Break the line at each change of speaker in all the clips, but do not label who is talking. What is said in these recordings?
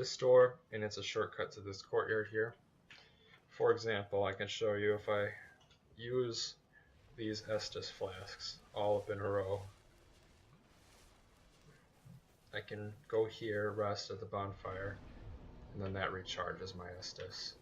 Estus store, and it's a shortcut to this courtyard here. For example, I can show you if I use these Estus flasks all up in a row. I can go here, rest at the bonfire, and then that recharges my Estus.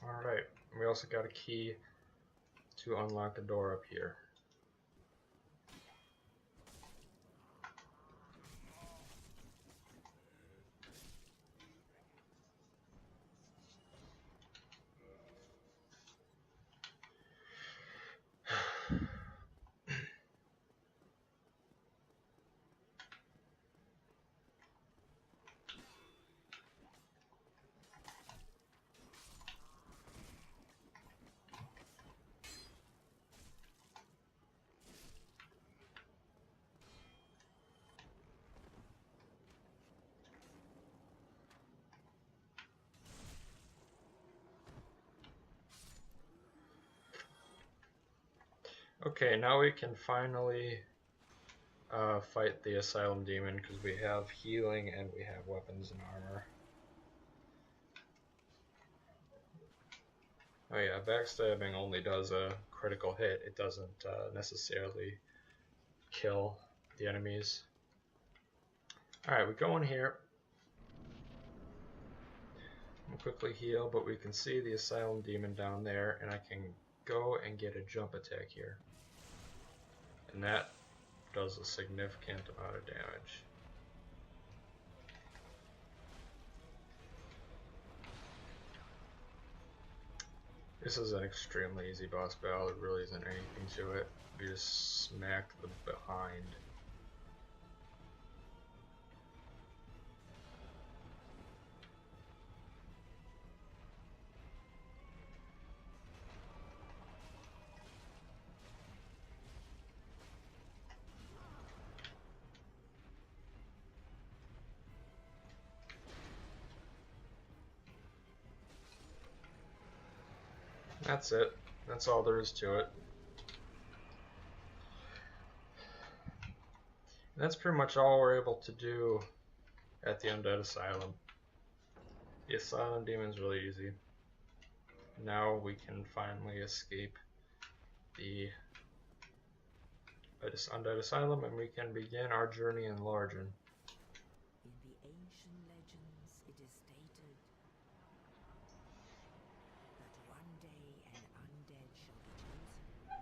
Alright, we also got a key to unlock the door up here. Okay, now we can finally fight the Asylum Demon because we have healing and we have weapons and armor. Oh yeah, backstabbing only does a critical hit. It doesn't necessarily kill the enemies. Alright, we go in here. I'll quickly heal, but we can see the Asylum Demon down there, and I can go and get a jump attack here. And that does a significant amount of damage. This is an extremely easy boss battle. There really isn't anything to it. We just smack the behind. That's it. That's all there is to it. And that's pretty much all we're able to do at the Undead Asylum. The Asylum Demon's really easy. Now we can finally escape the Undead Asylum and we can begin our journey in Lorgen.
In the ancient legends, it is stated that one day an undead shall be chosen.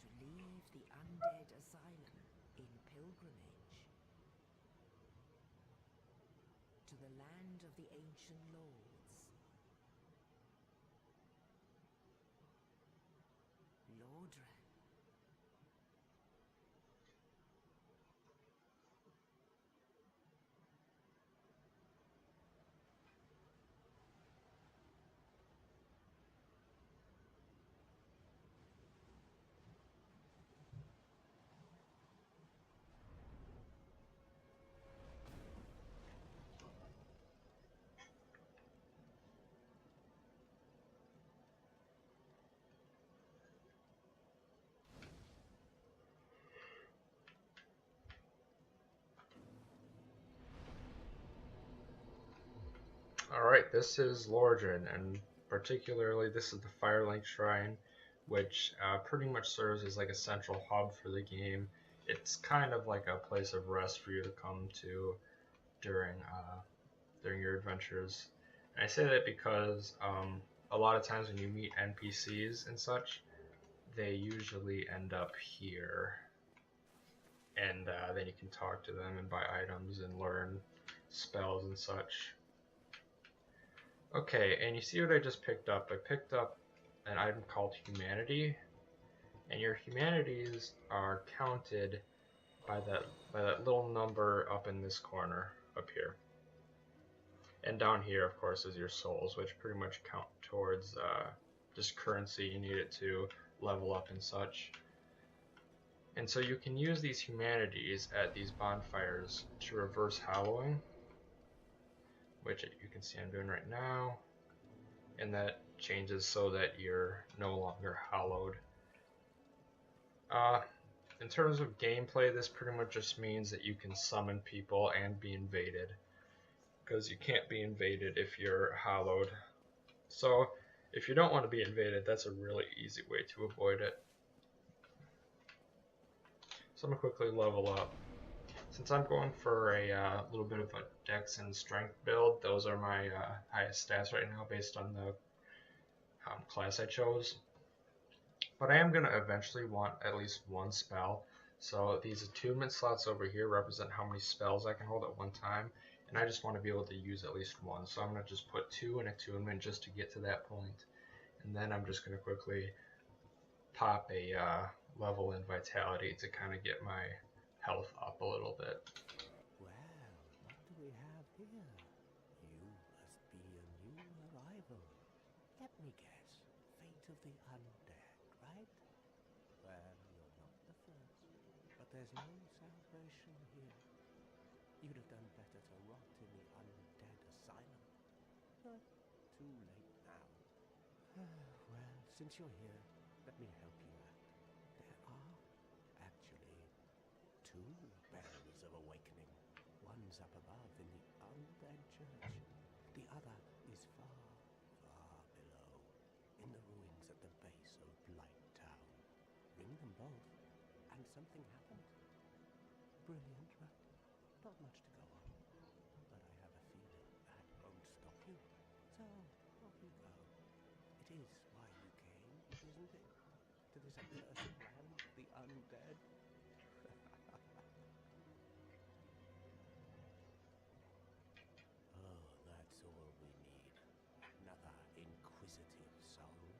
To leave the Undead Asylum in pilgrimage to the land of the ancient lords. Lordran.
Alright, this is Lorgen, and particularly this is the Firelink Shrine, which pretty much serves as like a central hub for the game. It's kind of like a place of rest for you to come to during your adventures. And I say that because a lot of times when you meet NPCs and such, they usually end up here. And then you can talk to them and buy items and learn spells and such. Okay, and you see what I just picked up? I picked up an item called Humanity, and your humanities are counted by that little number up in this corner up here. And down here, of course, is your souls, which pretty much count towards just currency. You need it to level up and such. And so you can use these humanities at these bonfires to reverse hallowing, which you can see I'm doing right now, and that changes so that you're no longer hollowed. In terms of gameplay, this pretty much just means that you can summon people and be invaded, because you can't be invaded if you're hollowed. So if you don't want to be invaded, that's a really easy way to avoid it. So I'm going to quickly level up. Since I'm going for a little bit of a dex and strength build, those are my highest stats right now based on the class I chose. But I am going to eventually want at least one spell. So these attunement slots over here represent how many spells I can hold at one time. And I just want to be able to use at least one. So I'm going to just put 2 in attunement just to get to that point. And then I'm just going to quickly pop a level in vitality to kind of get my health up a little bit.
Well, what do we have here? You must be a new arrival. Let me guess. Fate of the undead, right? Well, you're not the first. But there's no salvation here. You'd have done better to rot in the undead asylum. But too late now. Well, since you're here, let me help you out. There are actually 2 bells of awakening. One's up above in the undead church. The other is far, far below, in the ruins at the base of Blight Town. Ring them both, and something happens. Brilliant, right? Not much to go on, but I have a feeling that won't stop you. So, off you go. It is why you came, isn't it? To this accursed land, the undead? Oh, that's all we need. Another inquisitive soul.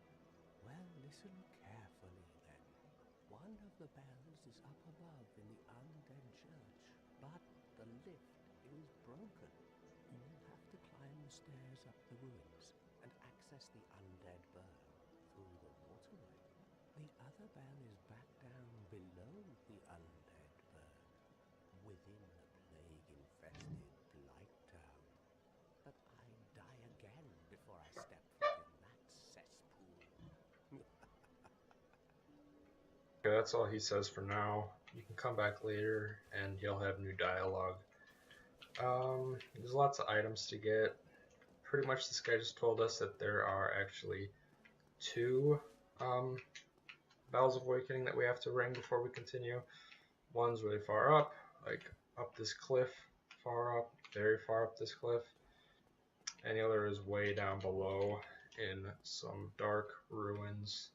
Well, listen carefully then. One of the bells is up above in the undead church, but the lift is broken. You'll have to climb the stairs up the ruins and access the undead burn through the waterway. The other bell is back down below the undead burn, within the plague-infested Blight Town. But I'd die again before I step foot in that cesspool.
Okay, that's all he says for now. You can come back later and he'll have new dialogue. There's lots of items to get. Pretty much this guy just told us that there are actually 2 Bells of Awakening that we have to ring before we continue. One's really far up, like up this cliff, far up, very far up this cliff. And the other is way down below in some dark ruins.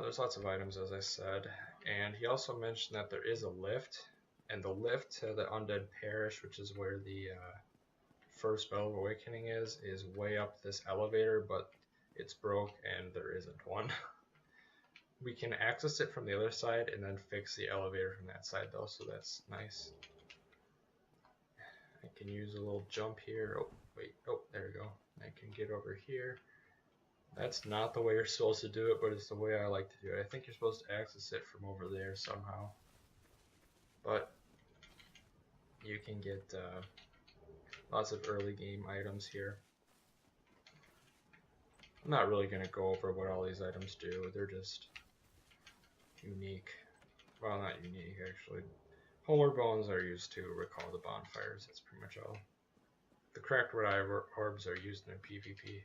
There's lots of items, as I said. And he also mentioned that there is a lift. And the lift to the Undead Parish, which is where the first Bell of Awakening is way up this elevator, but it's broke and there isn't one. We can access it from the other side and then fix the elevator from that side though, so that's nice. I can use a little jump here. Oh, wait. Oh, there we go. I can get over here. That's not the way you're supposed to do it, but it's the way I like to do it. I think you're supposed to access it from over there somehow. But you can get lots of early game items here. I'm not really going to go over what all these items do. They're just unique. Well, not unique, actually. Polar bones are used to recall the bonfires. That's pretty much all. The cracked red eye orbs are used in PvP.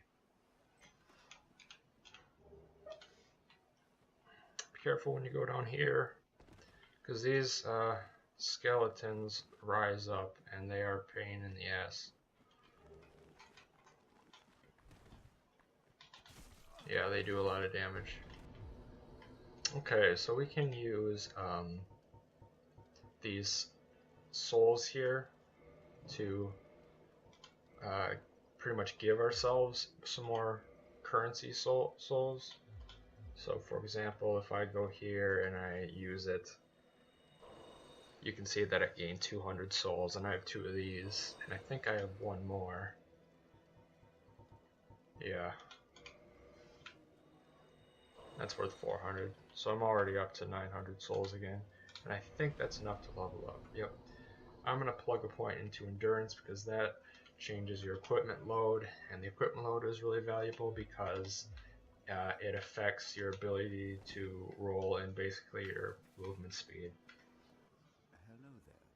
Be careful when you go down here, because these skeletons rise up and they are a pain in the ass. Yeah, they do a lot of damage. Okay, so we can use these souls here to pretty much give ourselves some more currency souls. So for example, if I go here and I use it, you can see that I gained 200 souls, and I have 2 of these, and I think I have 1 more. Yeah. That's worth 400, so I'm already up to 900 souls again, and I think that's enough to level up. Yep. I'm going to plug a point into endurance because that changes your equipment load, and the equipment load is really valuable because it affects your ability to roll and basically your movement speed.
Hello there.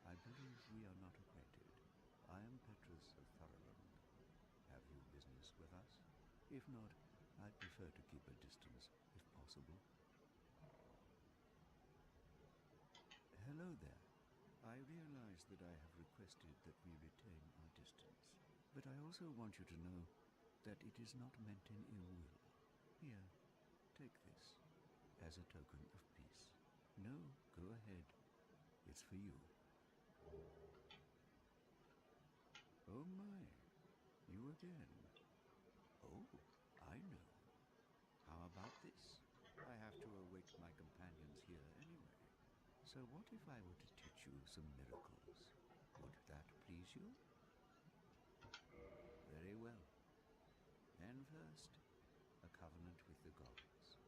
I believe we are not acquainted. I am Petrus of Firelink. Have you business with us? If not, I'd prefer to keep a distance, if possible. Hello there. I realize that I have requested that we retain our distance, but I also want you to know that it is not meant in ill will. Here, take this, as a token of peace. No, go ahead. It's for you. Oh my, you again. Oh, I know. How about this? I have to await my companions here anyway. So what if I were to teach you some miracles? Would that please you? Very well. Then first, a covenant with the gods.